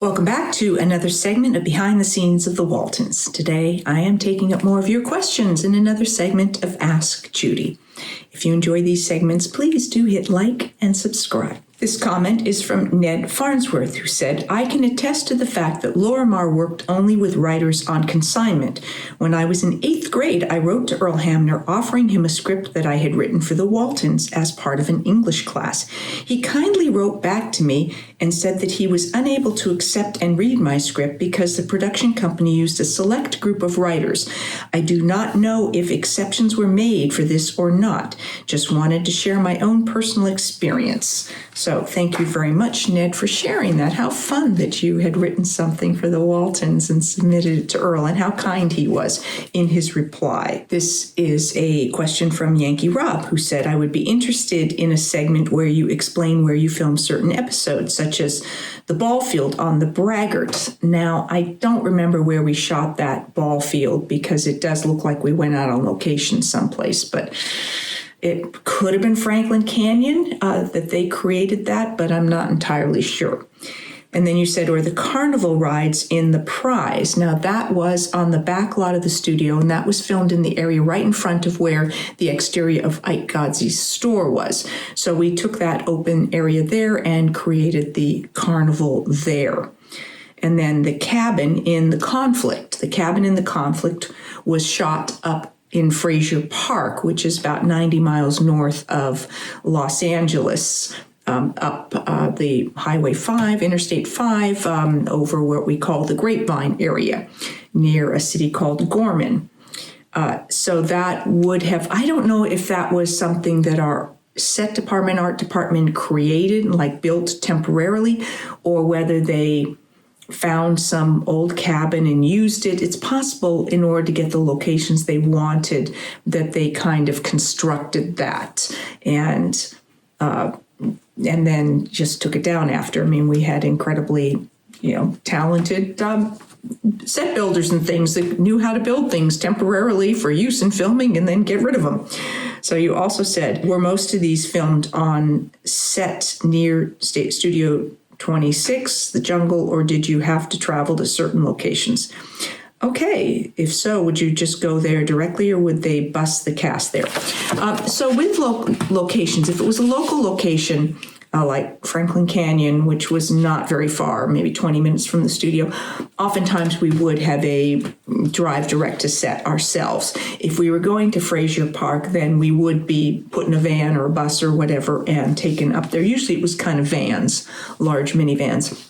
Welcome back to another segment of Behind the Scenes of the Waltons. Today, I am taking up more of your questions in another segment of Ask Judy. If you enjoy these segments, please do hit like and subscribe. This comment is from Ned Farnsworth, who said, I can attest to the fact that Lorimar worked only with writers on consignment. When I was in 8th grade, I wrote to Earl Hamner offering him a script that I had written for the Waltons as part of an English class. He kindly wrote back to me and said that he was unable to accept and read my script because the production company used a select group of writers. I do not know if exceptions were made for this or not. Just wanted to share my own personal experience. So thank you very much, Ned, for sharing that. How fun that you had written something for the Waltons and submitted it to Earl, and how kind he was in his reply. This is a question from Yankee Rob, who said, I would be interested in a segment where you explain where you filmed certain episodes, such as the ball field on the Braggart. Now, I don't remember where we shot that ball field because it does look like we went out on location someplace, but it could have been Franklin Canyon that they created that, but I'm not entirely sure. And then you said, or the carnival rides in the Prize. Now, that was on the back lot of the studio, and that was filmed in the area right in front of where the exterior of Ike Godsey's store was. So we took that open area there and created the carnival there. And then the cabin in the conflict. The cabin in the conflict was shot up in Frazier Park, which is about 90 miles north of Los Angeles, up the Highway 5, Interstate 5, over what we call the Grapevine area, near a city called Gorman. So that would have, I don't know if that was something that our set department, art department created, like built temporarily, or whether they found some old cabin and used it. It's possible in order to get the locations they wanted that they kind of constructed that and then just took it down after. I mean, we had incredibly, talented set builders and things that knew how to build things temporarily for use in filming and then get rid of them. So you also said, were most of these filmed on set near State Studio 26, the jungle, or did you have to travel to certain locations? Okay, if so, would you just go there directly, or would they bus the cast there? So with locations, if it was a local location, like Franklin Canyon, which was not very far, maybe 20 minutes from the studio, oftentimes we would have a drive direct to set ourselves. If we were going to Frazier Park, then we would be put in a van or a bus or whatever and taken up there. Usually it was kind of vans, large minivans.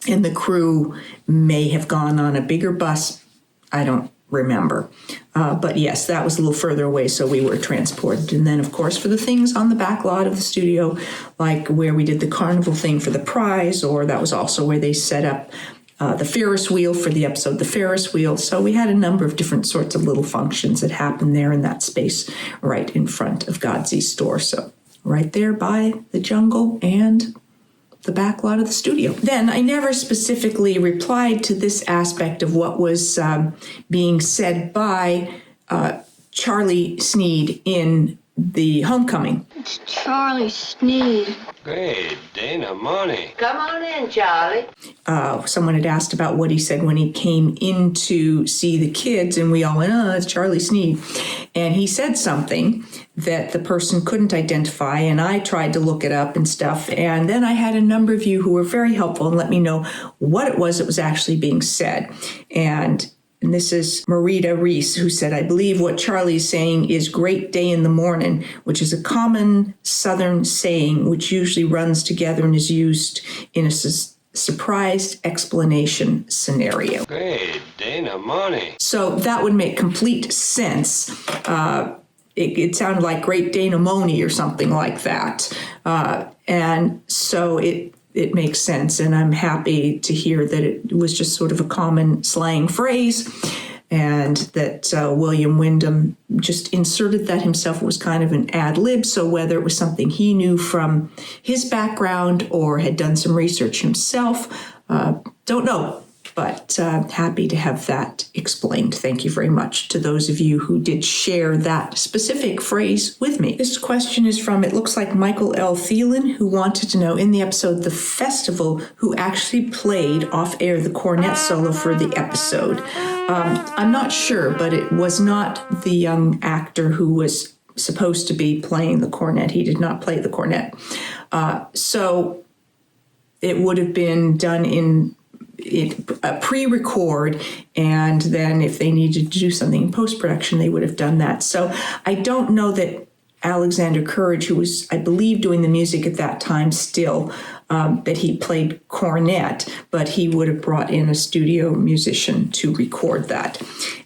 And the crew may have gone on a bigger bus. I don't remember. But yes, that was a little further away, so we were transported. And then, of course, for the things on the back lot of the studio, like where we did the carnival thing for the Prize, or that was also where they set up the Ferris wheel for the episode, the Ferris wheel. So we had a number of different sorts of little functions that happened there in that space right in front of Godsey's store. So right there by the jungle and the back lot of the studio. Then I never specifically replied to this aspect of what was being said by Charlie Sneed in the Homecoming. It's Charlie Sneed. Hey, Dana, money. Come on in, Charlie. Someone had asked about what he said when he came in to see the kids, and we all went, oh, it's Charlie Sneed. And he said something that the person couldn't identify, and I tried to look it up and stuff. And then I had a number of you who were very helpful and let me know what it was that was actually being said. And this is Marita Reese, who said, I believe what Charlie is saying is great day in the morning, which is a common Southern saying, which usually runs together and is used in a surprised explanation scenario. Hey, Dana, money. So that would make complete sense. It sounded like Great Dana Money or something like that. And so it makes sense, and I'm happy to hear that it was just sort of a common slang phrase, and that William Wyndham just inserted that himself. It was kind of an ad lib, so whether it was something he knew from his background or had done some research himself, don't know. But happy to have that explained. Thank you very much to those of you who did share that specific phrase with me. This question is from, it looks like Michael L. Thielen, who wanted to know in the episode The Festival, who actually played off air the cornet solo for the episode. I'm not sure, but it was not the young actor who was supposed to be playing the cornet. He did not play the cornet. So it would have been done in a pre-record, and then if they needed to do something in post-production, they would have done that. So I don't know that Alexander Courage, who was, I believe, doing the music at that time still, that he played cornet, but he would have brought in a studio musician to record that.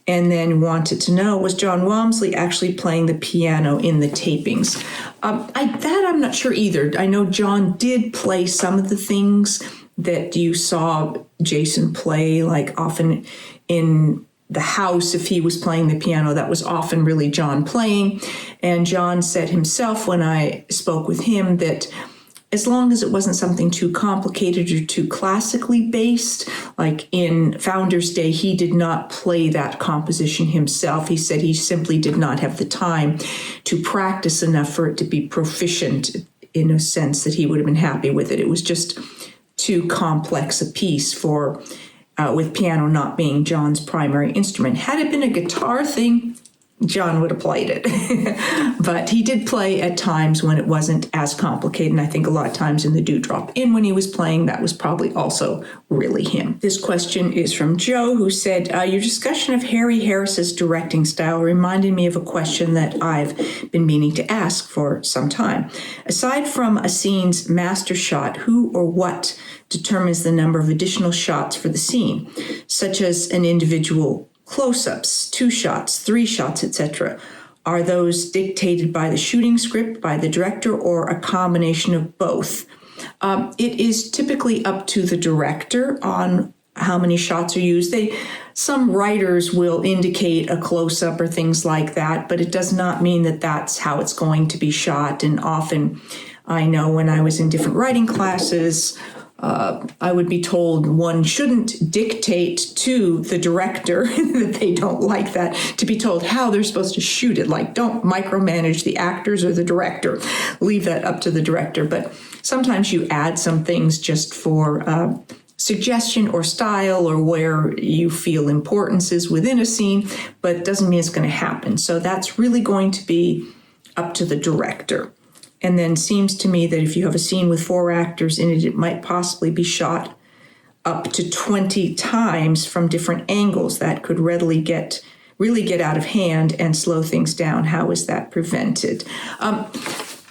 And then wanted to know, was John Walmsley actually playing the piano in the tapings? I'm not sure either. I know John did play some of the things that you saw Jason play, like often in the house, if he was playing the piano, that was often really John playing. And John said himself when I spoke with him that as long as it wasn't something too complicated or too classically based, like in Founders Day, he did not play that composition himself. He said he simply did not have the time to practice enough for it to be proficient in a sense that he would have been happy with it. It was just too complex a piece for with piano not being John's primary instrument. Had it been a guitar thing, John would have played it. But he did play at times when it wasn't as complicated. And I think a lot of times in the Dewdrop Inn when he was playing, that was probably also really him. This question is from Joe, who said, your discussion of Harry Harris's directing style reminded me of a question that I've been meaning to ask for some time. Aside from a scene's master shot, who or what determines the number of additional shots for the scene, such as an individual close-ups, 2 shots, 3 shots, etc.? Are those dictated by the shooting script, by the director, or a combination of both? It is typically up to the director on how many shots are used. Some writers will indicate a close-up or things like that, but it does not mean that that's how it's going to be shot. And often, I know when I was in different writing classes, I would be told one shouldn't dictate to the director that they don't like that, to be told how they're supposed to shoot it. Like, don't micromanage the actors or the director. Leave that up to the director. But sometimes you add some things just for suggestion or style or where you feel importance is within a scene, but it doesn't mean it's going to happen. So that's really going to be up to the director. And then seems to me that if you have a scene with 4 actors in it, it might possibly be shot up to 20 times from different angles. That could really get out of hand and slow things down. How is that prevented?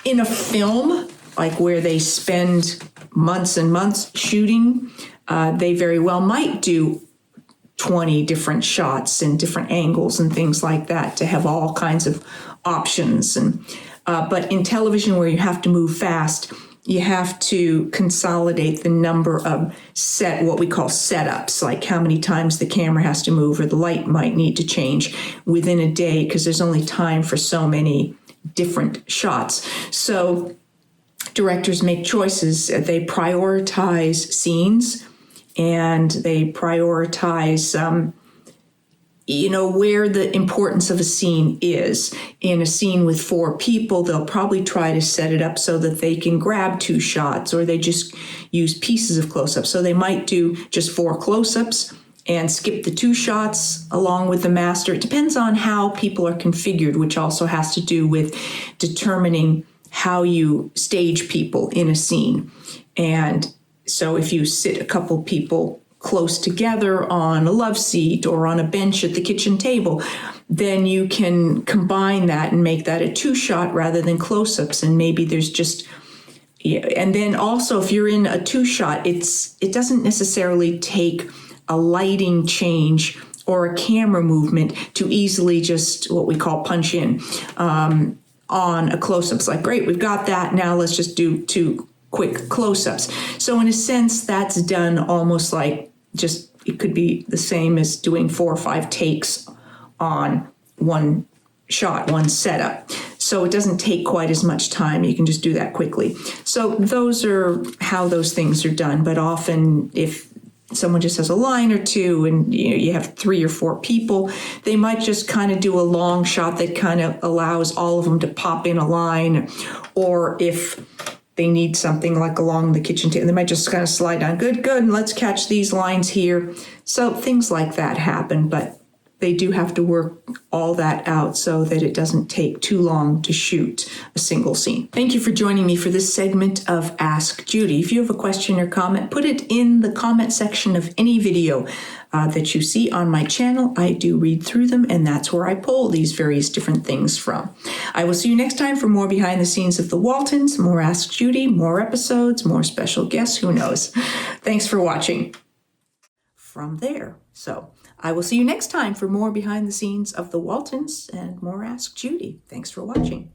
In a film, like where they spend months and months shooting, they very well might do 20 different shots and different angles and things like that to have all kinds of options. But in television, where you have to move fast, you have to consolidate the number of what we call setups, like how many times the camera has to move or the light might need to change within a day, because there's only time for so many different shots. So directors make choices. They prioritize scenes, and they prioritize where the importance of a scene is. In a scene with 4 people, they'll probably try to set it up so that they can grab 2 shots, or they just use pieces of close-ups. So they might do just 4 close-ups and skip the 2 shots along with the master. It depends on how people are configured, which also has to do with determining how you stage people in a scene. And so if you sit a couple people close together on a love seat or on a bench at the kitchen table, then you can combine that and make that a 2-shot rather than close-ups. And maybe there's just, and then also if you're in a 2-shot, it doesn't necessarily take a lighting change or a camera movement to easily just what we call punch in on a close-up. It's like, great, we've got that. Now let's just do 2 quick close-ups. So in a sense, that's done almost like it could be the same as doing 4 or 5 takes on one shot, one setup. So it doesn't take quite as much time. You can just do that quickly. So those are how those things are done. But often if someone just has a line or two and you have 3 or 4 people, they might just kind of do a long shot that kind of allows all of them to pop in a line. Or if they need something like along the kitchen table, they might just kind of slide down, good, and let's catch these lines here. So things like that happen, but they do have to work all that out so that it doesn't take too long to shoot a single scene. Thank you for joining me for this segment of Ask Judy. If you have a question or comment, put it in the comment section of any video that you see on my channel. I do read through them, and that's where I pull these various different things from. I will see you next time for more behind the scenes of the Waltons, more Ask Judy, more episodes, more special guests, who knows. Thanks for watching from there. So I will see you next time for more behind the scenes of the Waltons and more Ask Judy. Thanks for watching.